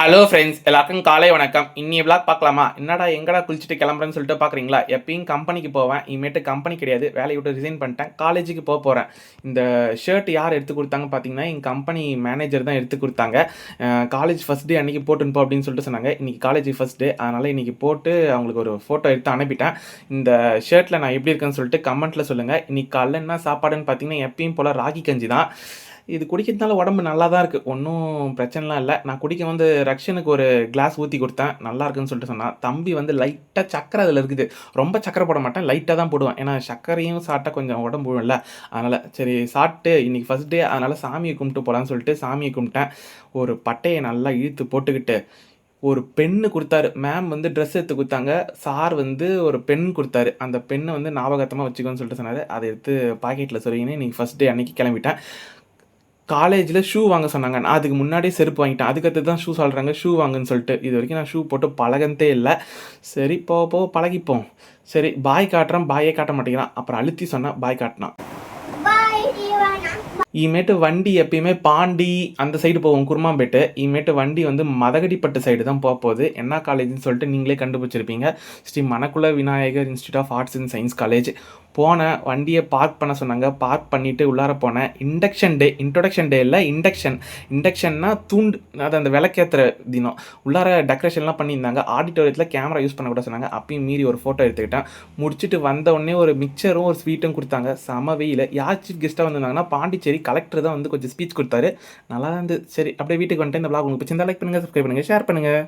Hello friends எல்லாருக்கும் காலை வணக்கம். இன்னி விளாக் பார்க்கலாமா? என்னடா எங்கடா குளிச்சுட்டு கிளம்புறேன்னு சொல்லிட்டு பார்க்குறீங்களா? எப்பயும் கம்பெனிக்கு போவேன். இனிமேட்டு கம்பெனி கிடையாது. வேலையை விட்டு ரிசைன் பண்ணிட்டேன். காலேஜுக்கு போகிறேன். இந்த ஷர்ட் யார் எடுத்து கொடுத்தாங்க பார்த்தீங்கன்னா, எங்கள் கம்பெனி மேனேஜர் தான் எடுத்து கொடுத்தாங்க. காலேஜ் ஃபஸ்ட் டே அன்றைக்கி போட்டுன்னு போ அப்படின்னு சொல்லிட்டு சொன்னாங்க. இன்றைக்கி காலேஜ் ஃபஸ்ட் டே, அதனால் இன்றைக்கி போட்டு அவங்களுக்கு ஒரு ஃபோட்டோ எடுத்து அனுப்பிட்டேன். இந்த ஷர்ட்டில் நான் எப்படி இருக்கேன்னு சொல்லிட்டு கமெண்ட்டில் சொல்லுங்கள். இன்றைக்கி காலைல என்ன சாப்பாடுன்னு பார்த்தீங்கன்னா, எப்பயும் போல் ராகி கஞ்சி தான். இது குடிக்கிறதுனால உடம்பு நல்லா தான் இருக்குது, ஒன்றும் பிரச்சனைலாம் இல்லை. நான் குடிக்க வந்து ரக்ஷனுக்கு ஒரு கிளாஸ் ஊற்றி கொடுத்தேன், நல்லா இருக்குன்னு சொல்லிட்டு சொன்னான். தம்பி வந்து லைட்டாக சக்கரை அதில் இருக்குது. ரொம்ப சக்கரை போட மாட்டேன், லைட்டாக தான் போடுவேன். ஏன்னா சர்க்கரையும் சாப்பிட்டா கொஞ்சம் உடம்பு இல்லை. அதனால் சரி சாப்பிட்டு இன்றைக்கி ஃபஸ்ட் டே, அதனால் சாமியை கும்பிட்டு போகலான்னு சொல்லிட்டு சாமியை கும்பிட்டேன். ஒரு பட்டையை நல்லா இழுத்து போட்டுக்கிட்டு ஒரு பென்னு கொடுத்தாரு. மேம் வந்து ட்ரெஸ் எடுத்து கொடுத்தாங்க. சார் வந்து ஒரு பென் கொடுத்தாரு. அந்த பென்னை வந்து ஞாபகத்தமாக வச்சுக்கோன்னு சொல்லிட்டு சொன்னார். அதை எடுத்து பாக்கெட்டில் சொருகின்னு இன்றைக்கி ஃபஸ்ட் டே அன்றைக்கி கிளம்பிட்டேன். காலேஜில் ஷூ வாங்க சொன்னாங்க. நான் அதுக்கு முன்னாடியே செருப்பு வாங்கிட்டேன். அதுக்கடுத்து தான் ஷூ சொல்கிறாங்க, ஷூ வாங்குன்னு சொல்லிட்டு. இது வரைக்கும் நான் ஷூ போட்டு பழகினதே இல்லை. சரி போக போக பழகிப்போம். சரி பாய் காட்டுறேன், பாயே காட்ட மாட்டேங்கிறான். அப்புறம் அழுத்தி சொன்னேன், பாய் காட்டினான். இனிமேட்டு வண்டி எப்பயுமே பாண்டி அந்த சைடு போவோம், குருமாம்பேட்டு. இனிமேட்டு வண்டி வந்து மதகடிப்பட்டு சைடு தான் போகுது. என்ன காலேஜ்னு சொல்லிட்டு நீங்களே கண்டுபிடிச்சிருப்பீங்க. Sri Manakula Vinayagar institute of arts and science college. போனேன், வண்டியை பார்க் பண்ண சொன்னாங்க. பார்க் பண்ணிவிட்டு உள்ளார போனேன். இன்ட்ரொடக்ஷன் டே இல்லை, இண்டக்ஷன்னா தூண்டு, அது அந்த விளக்கேற்றுற தினம். உள்ளார டெக்கரேஷன்லாம் பண்ணியிருந்தாங்க. ஆடிட்டோரியத்தில் கேமரா யூஸ் பண்ண கூட சொன்னாங்க. அப்பயும் மீறி ஒரு ஃபோட்டோ எடுத்துக்கிட்டேன். முடிச்சுட்டு வந்த உடனே ஒரு மிக்சரும் ஒரு ஸ்வீட்டும் கொடுத்தாங்க. செம வெயில். யார் சீஃப் கெஸ்ட்டாக வந்திருந்தாங்கன்னா, பாண்டிச்சேரி கலெக்டர் தான் வந்து கொஞ்சம் ஸ்பீச் கொடுத்தாரு. நல்லா இருந்து. சரி அப்படியே வீட்டுக்கு வந்துட்டு இந்த விளாக் உங்களுக்கு பிடிச்சிருந்தா லைக் பண்ணுங்கள், சப்ஸ்கிரைப் பண்ணுங்கள், ஷேர் பண்ணுங்கள்.